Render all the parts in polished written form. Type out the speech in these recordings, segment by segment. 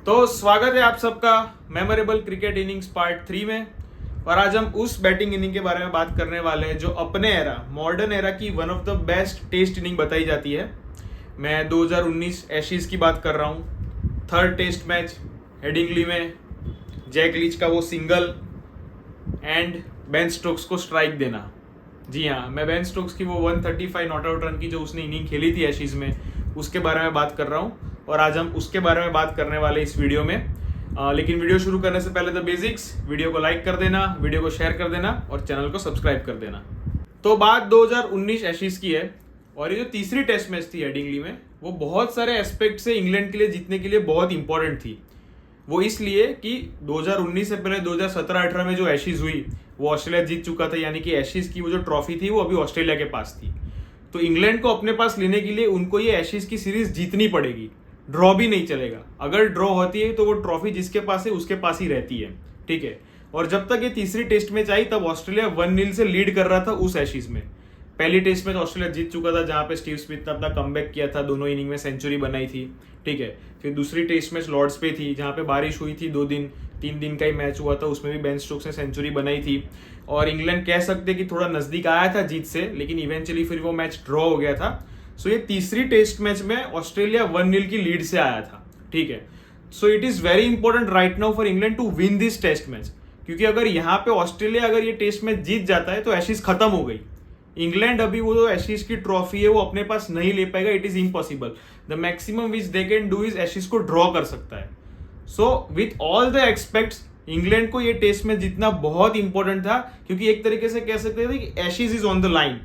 तो स्वागत है आप सबका मेमोरेबल क्रिकेट इनिंग्स पार्ट 3 में। और आज हम उस बैटिंग इनिंग के बारे में बात करने वाले हैं जो अपने एरा मॉडर्न एरा की one of the best test inning बताई जाती है। मैं 2019 एशीज की बात कर रहा हूँ। थर्ड टेस्ट मैच हेडिंगली में जैक लीच का वो सिंगल एंड बेन स्टोक्स को स्ट्राइक देना। जी हाँ, मैं बेन स्टोक्स की वो 135 नॉट आउट रन की जो उसने इनिंग खेली थी एशीज में, उसके बारे में बात कर रहा हूँ। और आज हम उसके बारे में बात करने वाले इस वीडियो में। लेकिन वीडियो शुरू करने से पहले द बेसिक्स, वीडियो को लाइक कर देना, वीडियो को शेयर कर देना और चैनल को सब्सक्राइब कर देना। तो बात 2019 एशीज की है और ये जो तीसरी टेस्ट मैच थी हेडिंगली में, वो बहुत सारे एस्पेक्ट से इंग्लैंड के लिए जीतने के लिए बहुत इंपॉर्टेंट थी। वो इसलिए कि 2019 से पहले 2017-18 में जो एशीज हुई वो ऑस्ट्रेलिया जीत चुका था, यानी कि एशीज की वो जो ट्रॉफी थी वो अभी ऑस्ट्रेलिया के पास थी। तो इंग्लैंड को अपने पास लेने के लिए उनको ये एशीज की सीरीज जीतनी पड़ेगी, ड्रॉ भी नहीं चलेगा। अगर ड्रॉ होती है तो वो ट्रॉफी जिसके पास है उसके पास ही रहती है, ठीक है। और जब तक ये तीसरी टेस्ट मैच आई तब ऑस्ट्रेलिया 1-0 से लीड कर रहा था उस एशीज में। पहली टेस्ट मैच ऑस्ट्रेलिया जीत चुका था जहां पे स्टीव स्मिथ ने अपना कमबैक किया था, दोनों इनिंग में सेंचुरी बनाई थी, ठीक है। फिर दूसरी टेस्ट मैच लॉर्ड्स पे थी जहां पे बारिश हुई थी, 3 दिन का ही मैच हुआ था, उसमें भी बेन स्टोक्स ने सेंचुरी बनाई थी। और इंग्लैंड कह सकते कि थोड़ा नजदीक आया था जीत से, लेकिन इवेंचुअली फिर वो मैच ड्रॉ हो गया था। सो ये तीसरी टेस्ट मैच में ऑस्ट्रेलिया 1-0 की लीड से आया था, ठीक है। So it is very important right now for England to win this test match, क्योंकि अगर यहाँ पे ऑस्ट्रेलिया अगर ये टेस्ट मैच जीत जाता है तो एशीज खत्म हो गई। इंग्लैंड अभी वो जो एशीज की ट्रॉफी है वो अपने पास नहीं ले पाएगा, it is impossible. The maximum which they can do is Ashes को ड्रॉ कर सकता है। So with all the aspects England को ये टेस्ट मैच जीतना बहुत इंपॉर्टेंट था, क्योंकि एक तरीके से कह सकते थे कि एशीज इज ऑन द लाइन।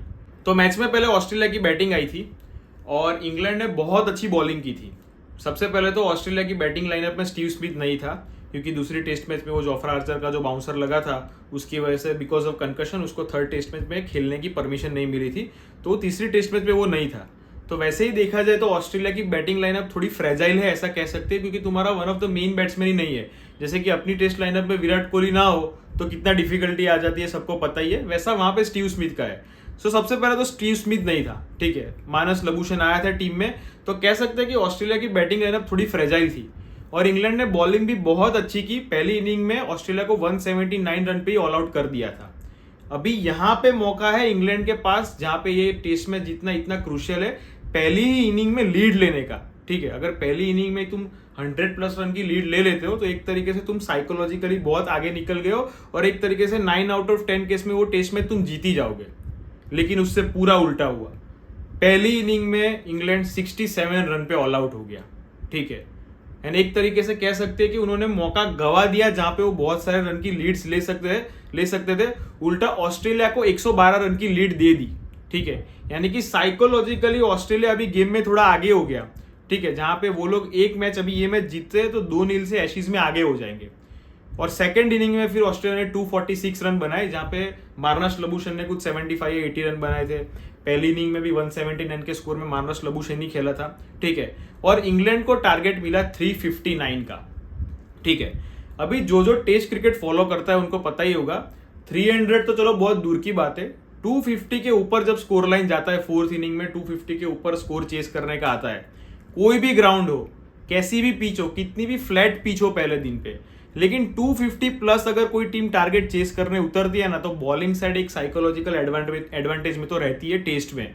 तो मैच में पहले ऑस्ट्रेलिया की बैटिंग आई थी और इंग्लैंड ने बहुत अच्छी बॉलिंग की थी। सबसे पहले तो ऑस्ट्रेलिया की बैटिंग लाइनअप में स्टीव स्मिथ नहीं था, क्योंकि दूसरी टेस्ट मैच में वो जोफ्रा आर्चर का जो बाउंसर लगा था उसकी वजह से बिकॉज ऑफ कंकशन उसको थर्ड टेस्ट मैच में खेलने की परमिशन नहीं मिली थी, तो तीसरी टेस्ट मैच में वो नहीं था। तो वैसे ही देखा जाए तो ऑस्ट्रेलिया की बैटिंग लाइनअप थोड़ी फ्रेजाइल है, ऐसा कह सकते हैं, क्योंकि तुम्हारा one of the main batsman ही नहीं है। जैसे कि अपनी टेस्ट लाइनअप में विराट कोहली ना हो तो कितना डिफिकल्टी आ जाती है, सबको पता ही है, वैसा वहां पे स्टीव स्मिथ का है। सो सबसे पहले तो स्टीव स्मिथ नहीं था, ठीक है। मानस लबूशन आया था टीम में, तो कह सकते हैं कि ऑस्ट्रेलिया की बैटिंग लाइनअप थोड़ी फ्रेजाइल थी। और इंग्लैंड ने बॉलिंग भी बहुत अच्छी की। पहली इनिंग में ऑस्ट्रेलिया को 179 रन पे ही ऑल आउट कर दिया था। अभी यहाँ पे मौका है इंग्लैंड के पास, जहां पे ये टेस्ट मैच जीतना इतना क्रूशियल है, पहली ही इनिंग में लीड लेने का, ठीक है। अगर पहली इनिंग में तुम 100+ रन की लीड ले लेते हो तो एक तरीके से तुम साइकोलॉजिकली बहुत आगे निकल गए हो और एक तरीके से 9 आउट ऑफ 10 केस में वो टेस्ट मैच तुम जीत ही जाओगे। लेकिन उससे पूरा उल्टा हुआ। पहली इनिंग में इंग्लैंड 67 रन पे ऑल आउट हो गया, ठीक है। एंड एक तरीके से कह सकते हैं कि उन्होंने मौका गवा दिया जहां पे वो बहुत सारे रन की लीड्स ले सकते थे। उल्टा ऑस्ट्रेलिया को 112 रन की लीड दे दी, ठीक है। यानी कि साइकोलॉजिकली ऑस्ट्रेलिया अभी गेम में थोड़ा आगे हो गया, ठीक है। जहां पे वो लोग एक मैच अभी ये मैच जीतते हैं तो 2-0 से एशीज में आगे हो जाएंगे। और सेकंड इनिंग में फिर ऑस्ट्रेलिया ने 246 रन बनाए, जहां पे मार्नस लबूशन ने कुछ 75 या 80 रन बनाए थे। पहली इनिंग में भी 179 के स्कोर में मार्नस लबूशन ही खेला था, ठीक है। और इंग्लैंड को टारगेट मिला 359 का, ठीक है। अभी जो टेस्ट क्रिकेट फॉलो करता है उनको पता ही होगा, 300 तो चलो बहुत दूर की बात है, 250 के ऊपर जब स्कोर लाइन जाता है फोर्थ इनिंग में, 250 के ऊपर स्कोर चेस करने का आता है, कोई भी ग्राउंड हो, कैसी भी पिच हो, कितनी भी फ्लैट पिच हो पहले दिन पे, लेकिन 250+ अगर कोई टीम टारगेट चेस करने उतरती है ना, तो बॉलिंग साइड एक साइकोलॉजिकल एडवांटेज में तो रहती है टेस्ट में।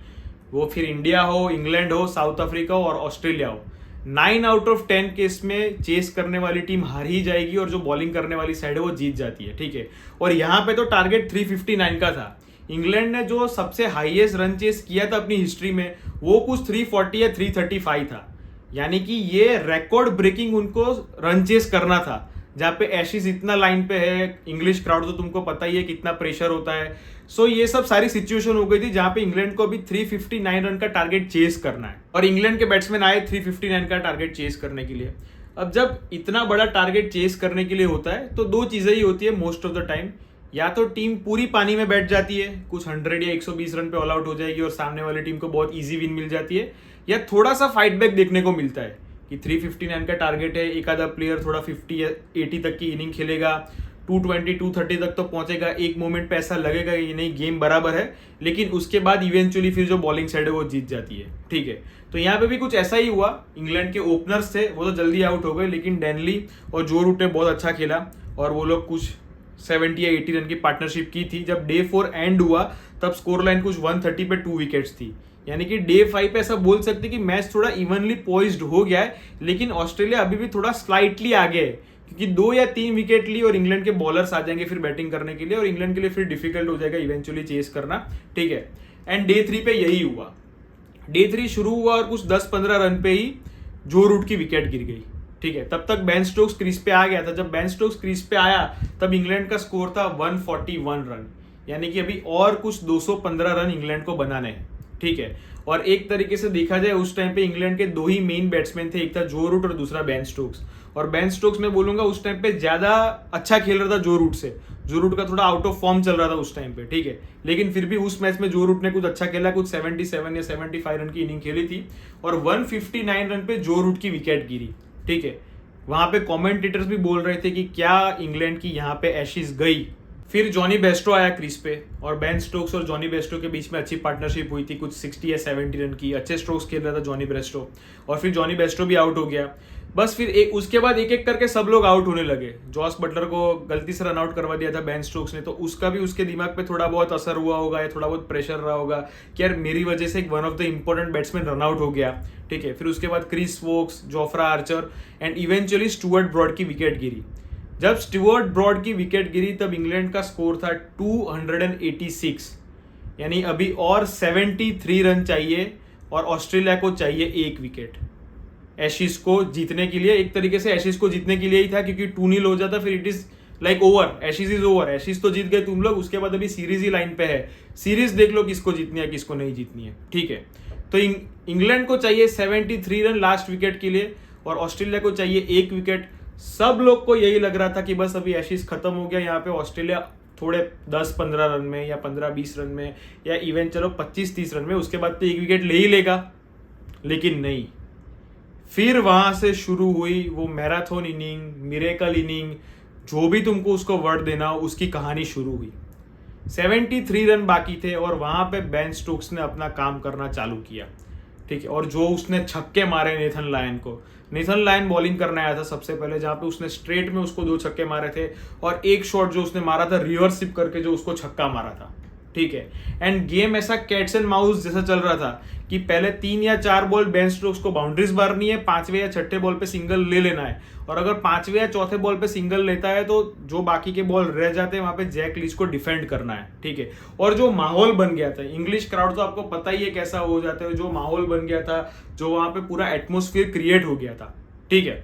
वो फिर इंडिया हो, इंग्लैंड हो, साउथ अफ्रीका हो और ऑस्ट्रेलिया हो, 9 आउट ऑफ 10 केस में चेस करने वाली टीम हार ही जाएगी और जो बॉलिंग करने वाली साइड है वो जीत जाती है, ठीक है। और यहाँ पे तो टारगेट 359 का था। इंग्लैंड ने जो सबसे हाईएस्ट रन चेस किया था अपनी हिस्ट्री में वो कुछ 340 या 335 था, यानी कि ये रिकॉर्ड ब्रेकिंग उनको रन चेस करना था। जहाँ पे एशीज इतना लाइन पे है, इंग्लिश क्राउड तो तुमको पता ही है कितना प्रेशर होता है। सो ये सब सारी सिचुएशन हो गई थी जहाँ पे इंग्लैंड को अभी 359 रन का टारगेट चेस करना है और इंग्लैंड के बैट्समैन आए 359 का टारगेट चेस करने के लिए। अब जब इतना बड़ा टारगेट चेस करने के लिए होता है तो दो चीजें ही होती है मोस्ट ऑफ द टाइम, या तो टीम पूरी पानी में बैठ जाती है, कुछ 100 या 120 रन पे ऑल आउट हो जाएगी और सामने वाली टीम को बहुत ईजी विन मिल जाती है, या थोड़ा सा फाइट बैक देखने को मिलता है कि 359 का टारगेट है, एक आधा प्लेयर थोड़ा 50 या 80 तक की इनिंग खेलेगा, 220 230 तक तो पहुंचेगा, एक मोमेंट पे ऐसा लगेगा कि नहीं गेम बराबर है, लेकिन उसके बाद इवेंचुअली फिर जो बॉलिंग साइड है वो जीत जाती है। ठीक है, तो यहाँ पे भी कुछ ऐसा ही हुआ। इंग्लैंड के ओपनर्स थे वो तो जल्दी आउट हो गए, लेकिन डेनली और जो रूट ने बहुत अच्छा खेला और वो लोग कुछ 70 या 80 रन की पार्टनरशिप की थी। जब डे 4 एंड हुआ तब स्कोर लाइन कुछ 130 पे 2 विकेट्स थी, यानी कि डे 5 पे ऐसा बोल सकते कि मैच थोड़ा इवनली पॉइज्ड हो गया है, लेकिन ऑस्ट्रेलिया अभी भी थोड़ा स्लाइटली आगे है, क्योंकि 2 या 3 विकेट ली और इंग्लैंड के बॉलर्स आ जाएंगे फिर बैटिंग करने के लिए, और इंग्लैंड के लिए फिर डिफिकल्ट हो जाएगा इवेंचुअली चेस करना। ठीक है, एंड डे 3 पे यही हुआ। डे 3 शुरू हुआ और कुछ 10-15 रन पे ही जो रूट की विकेट गिर गई। ठीक है, तब तक बेन स्टोक्स क्रीज पे आ गया था। जब बेन स्टोक्स क्रीज पे आया तब इंग्लैंड का स्कोर था 141 रन, यानी कि अभी और कुछ 215 रन इंग्लैंड को बनाने हैं। ठीक है, और एक तरीके से देखा जाए उस टाइम पे इंग्लैंड के 2 ही मेन बैट्समैन थे, एक था जो रूट और दूसरा बेन स्टोक्स। और बेन स्टोक्स मैं बोलूंगा उस टाइम पे ज्यादा अच्छा खेल रहा था जो रूट से। जो रूट का थोड़ा आउट ऑफ फॉर्म चल रहा था उस टाइम पे। ठीक है, लेकिन फिर भी उस मैच में जो रूट ने कुछ अच्छा खेला, कुछ 77 या 75 रन की इनिंग खेली थी और 159 रन पे जो रूट की विकेट गिरी। ठीक है, वहां पे कमेंटेटर्स भी बोल रहे थे कि क्या इंग्लैंड की यहाँ पे एशेज गई। फिर जॉनी बेस्टो आया क्रीज पे और बेन स्टोक्स और जॉनी बेस्टो के बीच में अच्छी पार्टनरशिप हुई थी, कुछ 60 या 70 रन की। अच्छे स्ट्रोक्स खेल रहा था जॉनी बेस्टो, और फिर जॉनी बेस्टो भी आउट हो गया। बस फिर उसके बाद एक एक करके सब लोग आउट होने लगे। जॉस बटलर को गलती से रन आउट करवा दिया था बेन स्टोक्स ने, तो उसका भी उसके दिमाग पे थोड़ा बहुत असर हुआ होगा या थोड़ा बहुत प्रेशर रहा होगा कि यार मेरी वजह से एक one of the important batsman run out हो गया। ठीक है, फिर उसके बाद Chris Woakes, Jofra Archer and eventually Stuart Broad की विकेट गिरी। जब स्टुअर्ट ब्रॉड की विकेट गिरी तब इंग्लैंड का स्कोर था 286, यानी अभी और 73 रन चाहिए और ऑस्ट्रेलिया को चाहिए 1 विकेट एशेज को जीतने के लिए। एक तरीके से एशेज को जीतने के लिए ही था, क्योंकि 2-0 हो जाता फिर it is like over, Ashes is over. Ashes तो जीत गए तुम लोग, उसके बाद अभी सीरीज ही लाइन पे है। सीरीज देख लो किसको जीतनी है किसको नहीं जीतनी है। ठीक है, तो इंग्लैंड को चाहिए 73 रन लास्ट विकेट के लिए और ऑस्ट्रेलिया को चाहिए 1 विकेट। सब लोग को यही लग रहा था कि बस अभी एशेज खत्म हो गया, यहाँ पे ऑस्ट्रेलिया थोड़े 10-15 रन में या 15-20 रन में या इवन चलो 25-30 रन में उसके बाद तो 1 विकेट ले ही लेगा, लेकिन नहीं। फिर वहां से शुरू हुई वो मैराथन इनिंग, मिरेकल इनिंग, जो भी तुमको उसको वर्ड देना हो, उसकी कहानी शुरू हुई। 73 रन बाकी थे और वहां पे बेन स्टोक्स ने अपना काम करना चालू किया। ठीक है, और जो उसने छक्के मारे नेथन लायन को, नेथन लायन बॉलिंग करने आया था सबसे पहले, जहां पे उसने स्ट्रेट में उसको 2 छक्के मारे थे और एक शॉट जो उसने मारा था रिवर्स सिप करके जो उसको छक्का मारा था। ठीक है, एंड गेम ऐसा कैट्स एंड माउस जैसा चल रहा था कि पहले 3 या 4 बॉल बेन स्टोक्स को बाउंड्रीज मारनी है, 5वें या 6ठे बॉल पे सिंगल ले लेना है, और अगर 5वें या 4थे बॉल पे सिंगल लेता है तो जो बाकी के बॉल रह जाते हैं वहां पे जैक लीच को डिफेंड करना है। ठीक है, और जो माहौल बन गया था, इंग्लिश क्राउड तो आपको पता ही है कैसा हो जाता है, जो माहौल बन गया था, जो वहां पे पूरा एटमोस्फियर क्रिएट हो गया था। ठीक है,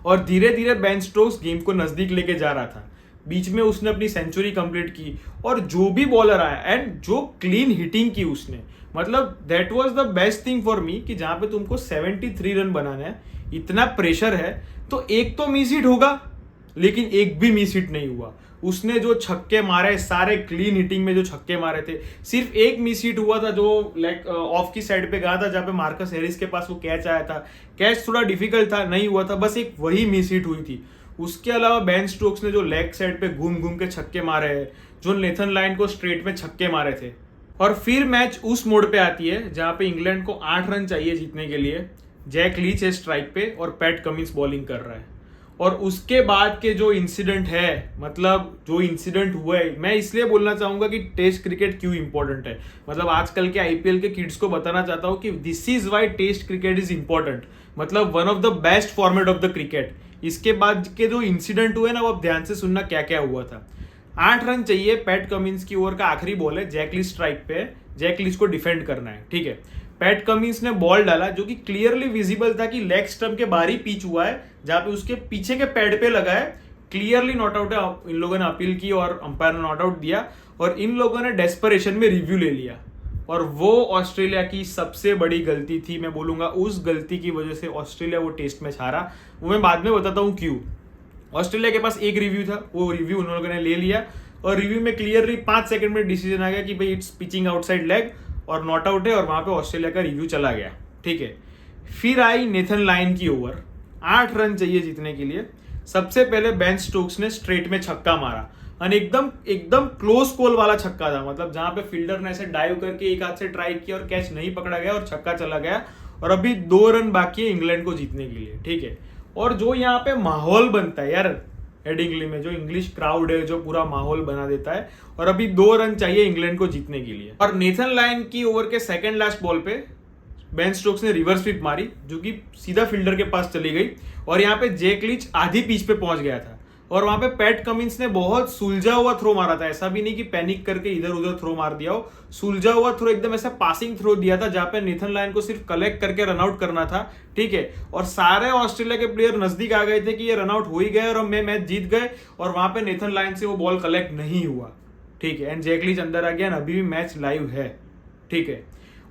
और धीरे धीरे बेन स्टोक्स गेम को नजदीक लेके जा रहा था। बीच में उसने अपनी सेंचुरी कंप्लीट की और जो भी बॉलर आया एंड जो क्लीन हिटिंग की उसने, मतलब that was the best thing for me कि जहां पे तुमको 73 रन बनाना है, इतना प्रेशर है, तो एक तो मिस हिट होगा, लेकिन एक भी मिस हिट नहीं हुआ। उसने जो छक्के मारे सारे क्लीन हिटिंग में जो छक्के मारे थे, सिर्फ एक मिस हिट हुआ था जो लाइक ऑफ की साइड पे गया था जहां पे मार्कस हैरिस के पास वो कैच आया था। कैच थोड़ा डिफिकल्ट था, नहीं हुआ था, बस एक वही मिस हिट हुई थी। उसके अलावा बेन स्टोक्स ने जो लेग साइड पे घूम घूम के छक्के मारे हैं, जो नेथन लायन को स्ट्रेट में छक्के मारे थे। और फिर मैच उस मोड पे आती है जहां पे इंग्लैंड को 8 रन चाहिए जीतने के लिए। जैक लीच है स्ट्राइक पे और पैट कमिंस बॉलिंग कर रहा है, और उसके बाद के जो इंसिडेंट है, मतलब जो इंसिडेंट हुआ है, मैं इसलिए बोलना चाहूंगा कि टेस्ट क्रिकेट क्यों इंपॉर्टेंट है। मतलब आजकल के आईपीएल के किड्स को बताना चाहता हूं कि this is why test cricket is important, मतलब one of the best format of the cricket. इसके बाद के जो इंसिडेंट हुए ना, वो आप ध्यान से सुनना क्या क्या हुआ था। 8 रन चाहिए, पैट कमिंस की ओवर का आखिरी बॉल है, जैक लीच स्ट्राइक पे है, जैक लीच को डिफेंड करना है। ठीक है, पैट कमिंस ने बॉल डाला जो कि क्लियरली विजिबल था कि लेग स्टंप के बाहर ही पिच हुआ है, जहां पे उसके पीछे के पैड पे लगा है, क्लियरली नॉट आउट है। इन लोगों ने अपील की और अंपायर ने नॉट आउट दिया, और इन लोगों ने डेस्परेशन में रिव्यू ले लिया, और वो ऑस्ट्रेलिया की सबसे बड़ी गलती थी। मैं बोलूंगा उस गलती की वजह से ऑस्ट्रेलिया वो टेस्ट मैच हारा। वो मैं बाद में बताता हूँ क्यों। ऑस्ट्रेलिया के पास एक रिव्यू था, वो रिव्यू उन लोगों ने ले लिया, और रिव्यू में क्लियरली 5 सेकंड में डिसीजन आ गया कि भाई इट्स पिचिंग आउटसाइड लेग और नॉट आउट है, और वहां पे ऑस्ट्रेलिया का रिव्यू चला गया। ठीक है, फिर आई नेथन लायन की ओवर, 8 रन चाहिए जीतने के लिए, सबसे पहले बेन स्टोक्स ने स्ट्रेट में छक्का मारा और एकदम एकदम क्लोज कॉल वाला छक्का था, मतलब जहां पे फील्डर ने ऐसे डाइव करके एक हाथ से ट्राई किया और कैच नहीं पकड़ा गया और छक्का चला गया। और अभी 2 रन बाकी है इंग्लैंड को जीतने के लिए, ठीक है। और जो यहाँ पे माहौल बनता है यार हेडिंगली में, जो इंग्लिश क्राउड है जो पूरा माहौल बना देता है, और अभी 2 रन चाहिए इंग्लैंड को जीतने के लिए। और नेथन लायन की ओवर के सेकंड लास्ट बॉल पे बेन स्टोक्स ने रिवर्स स्वीप मारी जो कि सीधा फील्डर के पास चली गई और यहाँ पे जैक लीच आधी पिच पे पहुंच गया था। और वहां पे पैट कमिंस ने बहुत सुलझा हुआ थ्रो मारा था, ऐसा भी नहीं कि पैनिक करके इधर उधर थ्रो मार दिया हो, सुलझा हुआ थ्रो एकदम ऐसा पासिंग थ्रो दिया था जहां पे नेथन लायन को सिर्फ कलेक्ट करके रन आउट करना था, ठीक है। और सारे ऑस्ट्रेलिया के प्लेयर नजदीक आ गए थे कि ये रन आउट हो ही गए और हम मैच जीत गए, और वहां पे नेथन लायन से वो बॉल कलेक्ट नहीं हुआ, ठीक है। एंड जैक लीच अंदर आ गया, अभी भी मैच लाइव है, ठीक है।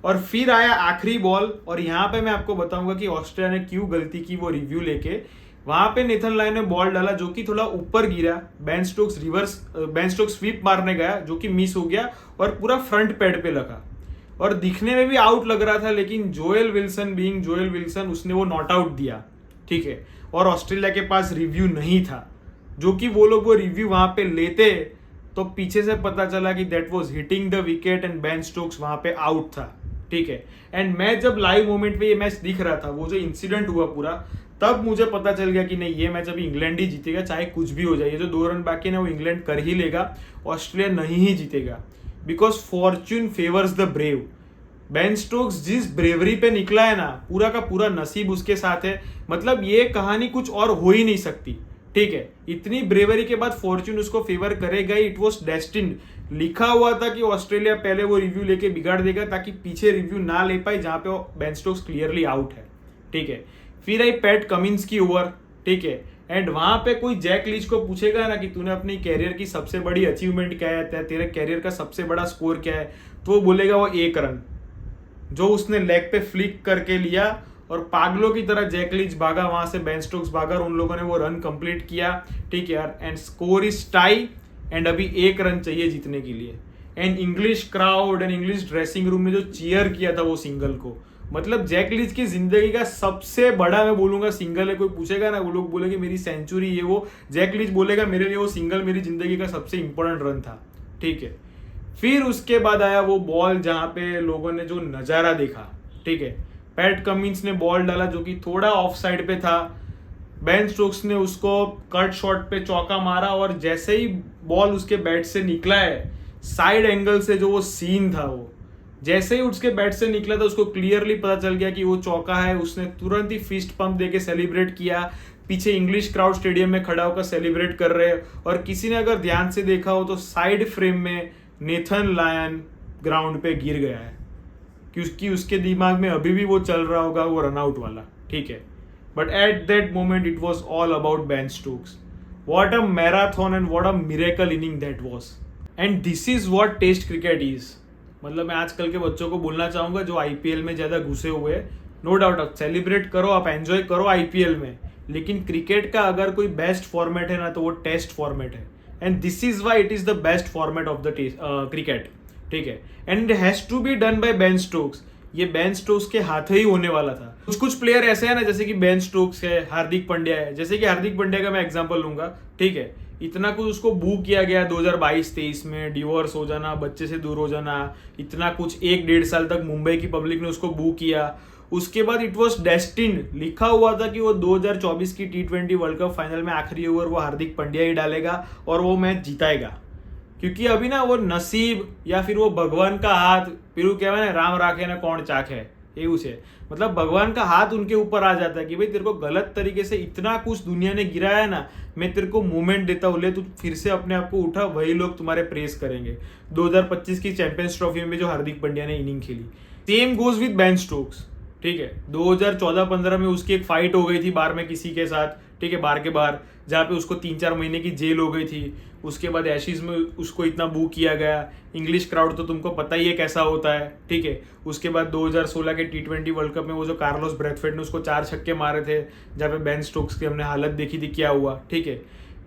और फिर आया आखिरी बॉल, और यहाँ पे मैं आपको बताऊंगा कि ऑस्ट्रेलिया ने क्यों गलती की वो रिव्यू लेके। वहां पे नेथन लायन ने बॉल डाला जो कि थोड़ा ऊपर गिरा, बेन स्टोक्स स्वीप मारने गया जो कि मिस हो गया और पूरा फ्रंट पैड पे लगा और दिखने में भी आउट लग रहा था, लेकिन जोएल विल्सन उसने वो नॉट आउट दिया, ठीक है। और ऑस्ट्रेलिया के पास रिव्यू नहीं था, जो कि वो लोग वो रिव्यू वहां पे लेते तो पीछे से पता चला कि that was hitting the wicket and Ben Stokes वहां पे आउट था, ठीक है। एंड मैं जब लाइव मोमेंट पे ये मैच दिख रहा था, वो जो इंसिडेंट हुआ पूरा, तब मुझे पता चल गया कि नहीं ये मैच अभी इंग्लैंड ही जीतेगा, चाहे कुछ भी हो जाए। ये जो 2 रन बाकी ना वो इंग्लैंड कर ही लेगा, ऑस्ट्रेलिया नहीं ही जीतेगा, because Fortune favours the brave. Ben Stokes जिस ब्रेवरी पे निकला है ना, पूरा का पूरा नसीब उसके साथ है, मतलब ये कहानी कुछ और हो ही नहीं सकती, ठीक है। इतनी ब्रेवरी के बाद फॉर्च्यून उसको फेवर करेगा ही, इट वॉज डेस्टिन्ड। लिखा हुआ था कि ऑस्ट्रेलिया पहले वो रिव्यू लेके बिगाड़ देगा ताकि पीछे रिव्यू ना ले पाए जहां पे बेन स्टोक्स क्लियरली आउट है, ठीक है। फिर आई पैट कमिंस की ओवर, ठीक है। एंड वहां पे कोई जैक लीच को पूछेगा ना कि तूने अपनी कैरियर की सबसे बड़ी अचीवमेंट क्या है, तेरे कैरियर का सबसे बड़ा स्कोर क्या है, तो वो बोलेगा वो 1 रन जो उसने लेग पे फ्लिक करके लिया, और पागलों की तरह जैक लीच भागा वहां से, बेन स्टोक्स भागा और उन लोगों ने वो रन कंप्लीट किया, ठीक है यार। And score is tie and अभी 1 रन चाहिए जीतने के लिए। And English crowd and English dressing room ने जो चीयर किया था वो सिंगल को, मतलब जैक लीच की जिंदगी का सबसे बड़ा मैं बोलूंगा सिंगल है। कोई पूछेगा ना, वो लोग बोलेंगे मेरी सेंचुरी ये वो, जैक लीच बोलेगा मेरे लिए वो सिंगल मेरी जिंदगी का सबसे इंपॉर्टेंट रन था, ठीक है। फिर उसके बाद आया वो बॉल जहां पे लोगों ने जो नजारा देखा, ठीक है। पैट कमिंस ने बॉल डाला जो कि थोड़ा ऑफ साइड पे था, बेन स्टोक्स ने उसको कट शॉट पे चौका मारा, और जैसे ही बॉल उसके बैट से निकला है साइड एंगल से, जो वो सीन था वो जैसे ही उसके बैट से निकला था उसको क्लियरली पता चल गया कि वो चौका है। उसने तुरंत ही फिस्ट पंप देके सेलिब्रेट किया, पीछे इंग्लिश क्राउड स्टेडियम में खड़ा होकर सेलिब्रेट कर रहे हैं। और किसी ने अगर ध्यान से देखा हो तो साइड फ्रेम में नेथन लायन ग्राउंड पे गिर गया है, क्योंकि उसके दिमाग में अभी भी वो चल रहा होगा वो रनआउट वाला, ठीक है। But at that moment it was all about Ben Stokes. What a marathon and what a miracle inning that was. And this is what test cricket is. मतलब मैं आजकल के बच्चों को बोलना चाहूंगा जो आईपीएल में ज्यादा घुसे हुए हैं, नो डाउट आप सेलिब्रेट करो, आप एंजॉय करो आईपीएल में, लेकिन क्रिकेट का अगर कोई बेस्ट फॉर्मेट है ना तो वो टेस्ट फॉर्मेट है। And this is why it is the best format of the cricket, ठीक है। And it has to be done by Ben Stokes. ये बेन स्टोक्स के हाथ ही होने वाला था। कुछ प्लेयर ऐसे हैं ना, जैसे कि बेन स्टोक्स है, हार्दिक पांड्या है। जैसे कि हार्दिक पांड्या का मैं एग्जांपल लूंगा, ठीक है। इतना कुछ उसको बू किया गया 2022-23 में, डिवोर्स हो जाना, बच्चे से दूर हो जाना, इतना कुछ 1-1.5 साल तक मुंबई की पब्लिक ने उसको बू किया। उसके बाद इट वॉज डेस्टिन्ड, लिखा हुआ था कि वो 2024 की T20 वर्ल्ड कप फाइनल में आखिरी ओवर वो हार्दिक पांड्या ही डालेगा और वो मैच जिताएगा। क्योंकि अभी ना वो नसीब या फिर वो भगवान का हाथ, फिर वो कहवा ना राम राखे ना कौन चाखे, એવું છે। मतलब भगवान का हाथ उनके ऊपर आ जाता है कि भाई तेरे को गलत तरीके से इतना कुछ दुनिया ने गिराया ना, मैं तेरे को मूवमेंट देता हूँ, ले तू फिर से अपने आप को उठा, वही लोग तुम्हारे प्रेस करेंगे। 2025 की चैंपियंस ट्रॉफी में भी जो हार्दिक पांड्या ने इनिंग खेली, same goes with Ben Stokes, ठीक है। 2014-15 में उसकी एक फाइट हो गई थी बार में किसी के साथ, ठीक है, बार के बार, जहाँ पे उसको 3-4 महीने की जेल हो गई थी। उसके बाद एशिज में उसको इतना बू किया गया, इंग्लिश क्राउड तो तुमको पता ही है कैसा होता है, ठीक है। उसके बाद 2016 के T20 वर्ल्ड कप में वो जो कार्लोस ब्रैथवेट ने उसको 4 छक्के मारे थे, जहाँ पे बेन स्टोक्स की हमने हालत देखी थी क्या हुआ, ठीक है।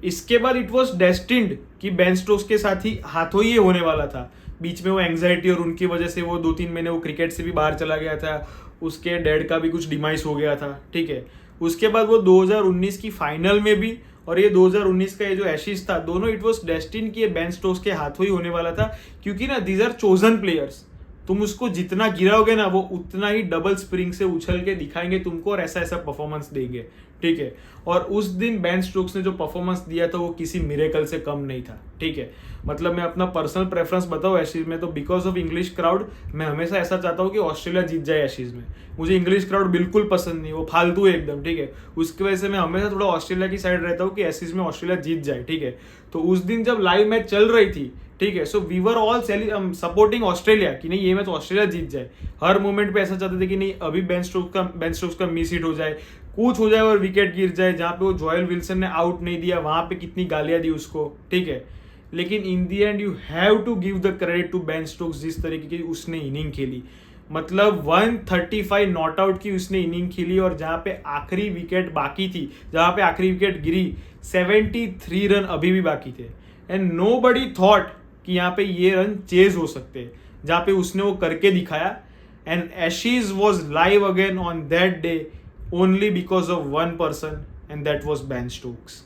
इसके बाद इट वॉज डेस्टिन्ड कि बेन स्टोक्स के साथ ही हाथों ही होने वाला था। बीच में वो एंग्जाइटी और उनकी वजह से वो 2-3 महीने वो क्रिकेट से भी बाहर चला गया था, उसके डैड का भी कुछ डिमाइस हो गया था, ठीक है। उसके बाद वो 2019 की फाइनल में भी और ये 2019 का ये जो एशेज था, दोनों इट वाज डेस्टिन कि ये बेन स्टोक्स के हाथों ही होने वाला था, क्योंकि ना दीज आर चोजन प्लेयर्स। तुम उसको जितना गिराओगे ना, वो उतना ही डबल स्प्रिंग से उछल के दिखाएंगे तुमको और ऐसा ऐसा परफॉर्मेंस देंगे, ठीक है। और उस दिन बेन स्टोक्स ने जो परफॉर्मेंस दिया था वो किसी मिरेकल से कम नहीं था, ठीक है। मतलब मैं अपना पर्सनल प्रेफरेंस बताऊँ एशेज में, तो बिकॉज ऑफ इंग्लिश क्राउड मैं हमेशा ऐसा चाहता हूँ कि ऑस्ट्रेलिया जीत जाए एशेज में। मुझे इंग्लिश क्राउड बिल्कुल पसंद नहीं, वो फालतू है एकदम, ठीक है। उसकी वजह से मैं हमेशा थोड़ा ऑस्ट्रेलिया की साइड रहता हूँ कि एशेज में ऑस्ट्रेलिया जीत जाए, ठीक है। तो उस दिन जब लाइव मैच चल रही थी, ठीक है, so we were all supporting Australia कि नहीं ये मैच ऑस्ट्रेलिया जीत जाए। हर मोमेंट पे ऐसा चाहते थे कि नहीं अभी बेन स्टोक्स का मिस हिट हो जाए, कुछ हो जाए और विकेट गिर जाए। जहाँ पे वो जोएल विल्सन ने आउट नहीं दिया, वहां पे कितनी गालियां दी उसको, ठीक है। लेकिन in the end you have to give the credit to Ben Stokes, जिस तरीके की उसने इनिंग खेली, मतलब 135 नॉट आउट की उसने इनिंग खेली। और जहाँ पे आखिरी विकेट बाकी थी, जहाँ पे आखिरी विकेट गिरी, 73 रन अभी भी बाकी थे, एंड नोबडी थॉट कि यहाँ पे ये रन चेज हो सकते हैं, जहाँ पे उसने वो करके दिखाया। And Ashes was live again on that day only because of one person, and that was Ben Stokes.